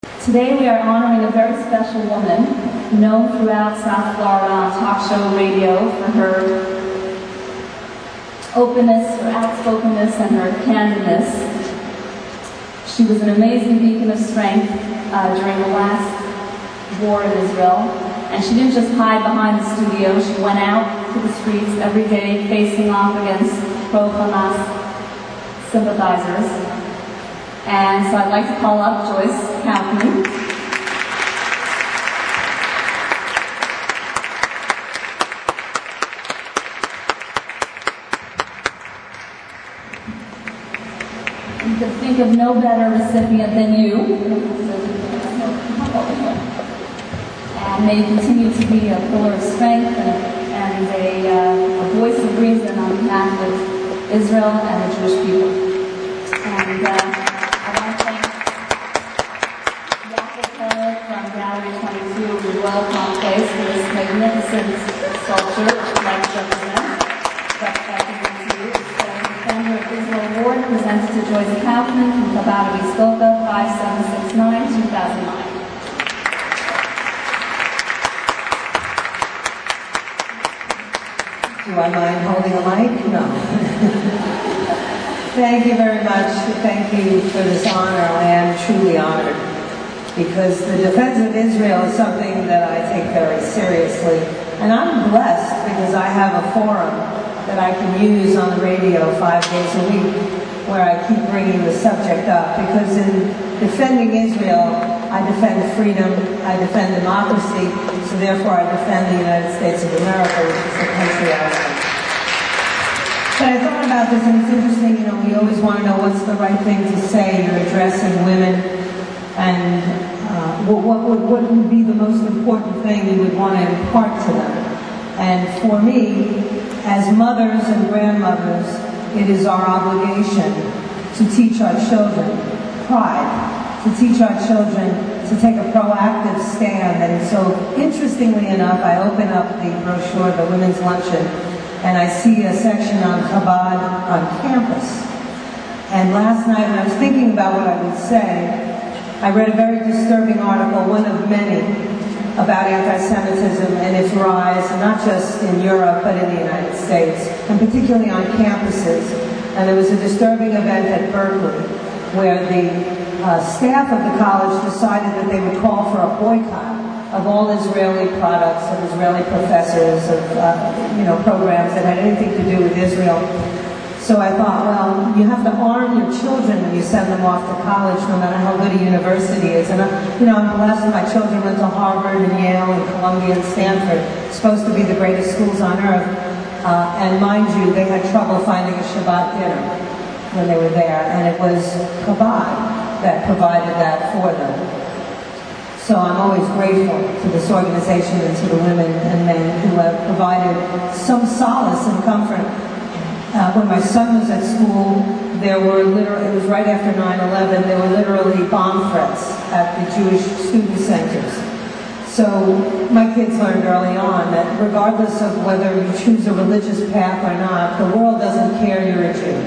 Today we are honoring a very special woman, known throughout South Florida on talk show radio for her openness, her outspokenness, and her candidness. She was an amazing beacon of strength during the last war in Israel, and she didn't just hide behind the studio. She went out to the streets every day, facing off against pro-Hamas sympathizers. And so I'd like to call up Joyce Kaufman. You could think of no better recipient than you. And may you continue to be a pillar of strength and a voice of reason on behalf of Israel and the Jewish people. And I want to thank from Gallery 22 of the Royal Palm Place for this magnificent sculpture, which I'd like to represent. The Defender of Israel Award presented to Joyce Kaufman from Chabad of East Boca, 5769-2009. Do I mind holding a mic? No. Thank you very much. Thank you for this honor. I am truly honored, because the defense of Israel is something that I take very seriously. And I'm blessed because I have a forum that I can use on the radio 5 days a week where I keep bringing the subject up, because in defending Israel, I defend freedom, I defend democracy, so therefore I defend the United States of America, which is the country I live in. But I thought about this, and it's interesting, we always want to know what's the right thing to say. You're addressing women, and what would be the most important thing you would want to impart to them. And for me, as mothers and grandmothers, it is our obligation to teach our children pride, to teach our children to take a proactive stand. And so, interestingly enough, I open up the brochure, the Women's Luncheon, and I see a section on Chabad on campus. And last night, when I was thinking about what I would say, I read a very disturbing article, one of many, about anti-Semitism and its rise, not just in Europe, but in the United States, and particularly on campuses. And there was a disturbing event at Berkeley, where the staff of the college decided that they would call for a boycott of all Israeli products, of Israeli professors, of programs that had anything to do with Israel. So I thought, well, you have to arm your children when you send them off to college, no matter how good a university is. And I'm blessed. My children went to Harvard and Yale and Columbia and Stanford, supposed to be the greatest schools on earth. And mind you, they had trouble finding a Shabbat dinner when they were there, and it was Chabad that provided that for them. So I'm always grateful to this organization and to the women and men who have provided some solace and comfort. When my son was at school, there were it was right after 9/11, there were literally bomb threats at the Jewish student centers. So my kids learned early on that regardless of whether you choose a religious path or not, the world doesn't care you're a Jew.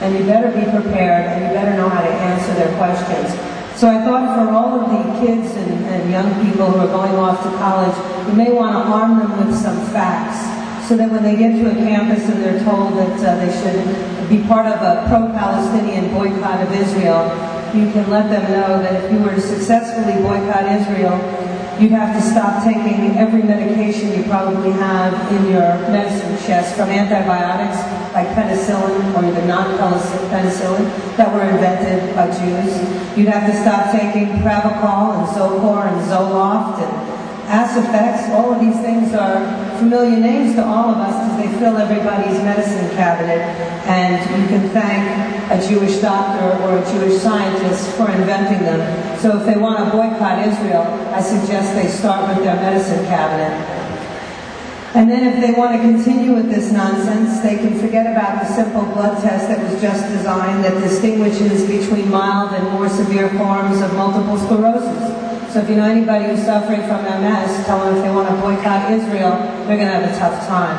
And you better be prepared, and you better know how to answer their questions. So I thought for all of the kids and young people who are going off to college, you may want to arm them with some facts, so that when they get to a campus and they're told that they should be part of a pro-Palestinian boycott of Israel, you can let them know that if you were to successfully boycott Israel, you'd have to stop taking every medication you probably have in your medicine chest, from antibiotics like penicillin or even non-penicillin that were invented by Jews. You'd have to stop taking Pravachol and Zocor and Zoloft and Acifex. All of these things are familiar names to all of us because they fill everybody's medicine cabinet, and you can thank a Jewish doctor or a Jewish scientist for inventing them. So if they want to boycott Israel, I suggest they start with their medicine cabinet. And then if they want to continue with this nonsense, they can forget about the simple blood test that was just designed that distinguishes between mild and more severe forms of multiple sclerosis. So if you know anybody who's suffering from MS, tell them if they want to boycott Israel, they're going to have a tough time.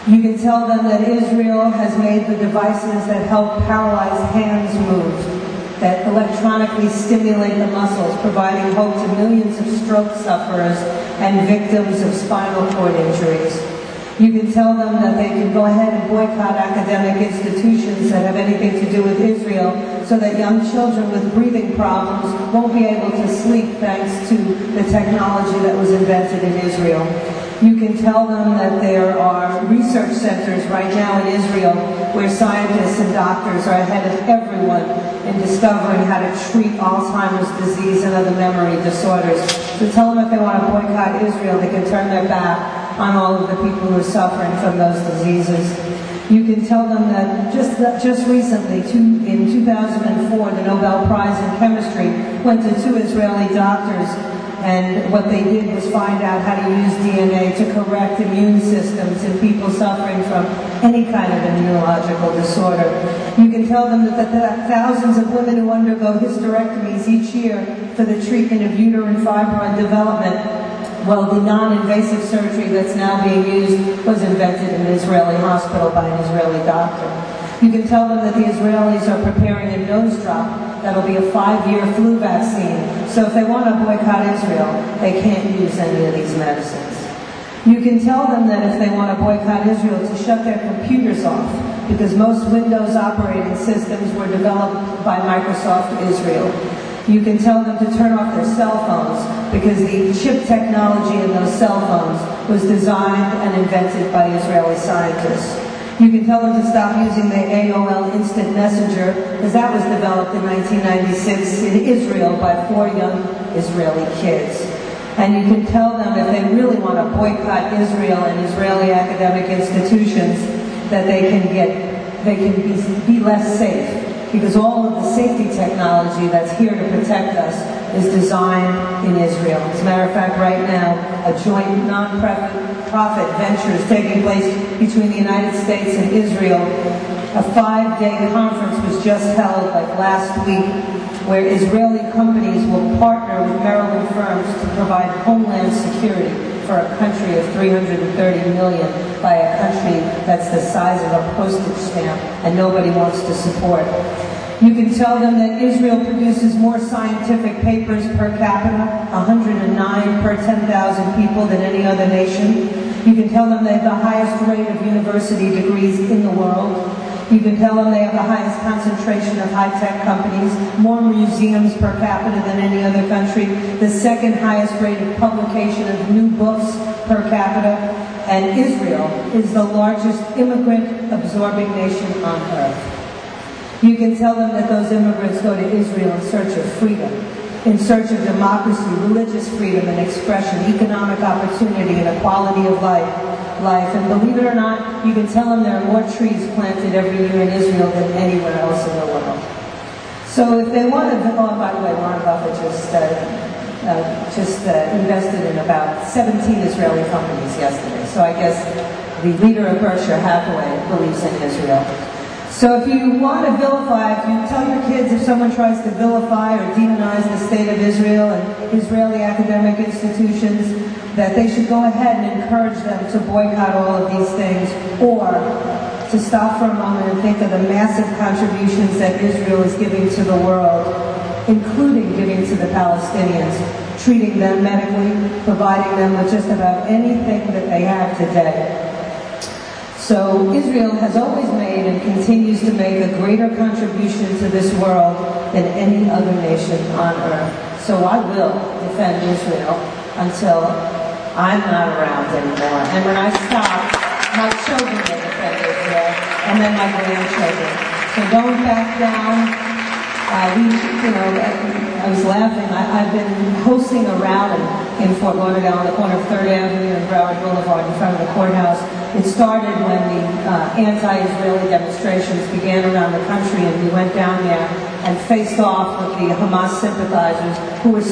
You can tell them that Israel has made the devices that help paralyzed hands move. that electronically stimulate the muscles, providing hope to millions of stroke sufferers and victims of spinal cord injuries. You can tell them that they can go ahead and boycott academic institutions that have anything to do with Israel so that young children with breathing problems won't be able to sleep thanks to the technology that was invented in Israel. You can tell them that there are research centers right now in Israel where scientists and doctors are ahead of everyone in discovering how to treat Alzheimer's disease and other memory disorders. So tell them if they want to boycott Israel, they can turn their back on all of the people who are suffering from those diseases. You can tell them that just recently, in 2004, the Nobel Prize in Chemistry went to 2 Israeli doctors, and what they did was find out how to use DNA to correct immune systems in people suffering from any kind of immunological disorder. You can tell them that the thousands of women who undergo hysterectomies each year for the treatment of uterine fibroid development, well, the non-invasive surgery that's now being used was invented in an Israeli hospital by an Israeli doctor. You can tell them that the Israelis are preparing a nose drop that'll be a 5-year flu vaccine. So if they want to boycott Israel, they can't use any of these medicines. You can tell them that if they want to boycott Israel, to shut their computers off, because most Windows operating systems were developed by Microsoft Israel. You can tell them to turn off their cell phones, because the chip technology in those cell phones was designed and invented by Israeli scientists. You can tell them to stop using the AOL Instant Messenger, because that was developed in 1996 in Israel by 4 young Israeli kids. And you can tell them if they really want to boycott Israel and Israeli academic institutions, that they can be less safe, because all of the safety technology that's here to protect us is designed in Israel. As a matter of fact, right now, a joint non-profit venture is taking place between the United States and Israel. A 5-day conference was just held, like last week, where Israeli companies will partner with Maryland firms to provide homeland security for a country of 330 million by a country that's the size of a postage stamp and nobody wants to support. You can tell them that Israel produces more scientific papers per capita, 109 per 10,000 people, than any other nation. You can tell them they have the highest rate of university degrees in the world. You can tell them they have the highest concentration of high-tech companies, more museums per capita than any other country, the 2nd highest rate of publication of new books per capita, and Israel is the largest immigrant-absorbing nation on earth. You can tell them that those immigrants go to Israel in search of freedom, in search of democracy, religious freedom and expression, economic opportunity, and equality of life. And believe it or not, you can tell them there are more trees planted every year in Israel than anywhere else in the world. So if they want to, oh, by the way, Warren Buffett just invested in about 17 Israeli companies yesterday. So I guess the leader of Berkshire Hathaway believes in Israel. So if you want to vilify, if you tell your kids if someone tries to vilify or demonize the state of Israel and Israeli academic institutions, that they should go ahead and encourage them to boycott all of these things, or to stop for a moment and think of the massive contributions that Israel is giving to the world, including giving to the Palestinians, treating them medically, providing them with just about anything that they have today. So Israel has always made and continues to make a greater contribution to this world than any other nation on earth. So I will defend Israel until I'm not around anymore. And when I stop, my children will defend Israel, and then my grandchildren. So don't back down. I was laughing. I've been hosting a rally in Fort Lauderdale on the corner of 3rd Avenue and Broward Boulevard in front of the courthouse. It started when the anti-Israeli demonstrations began around the country, and we went down there and faced off with the Hamas sympathizers who were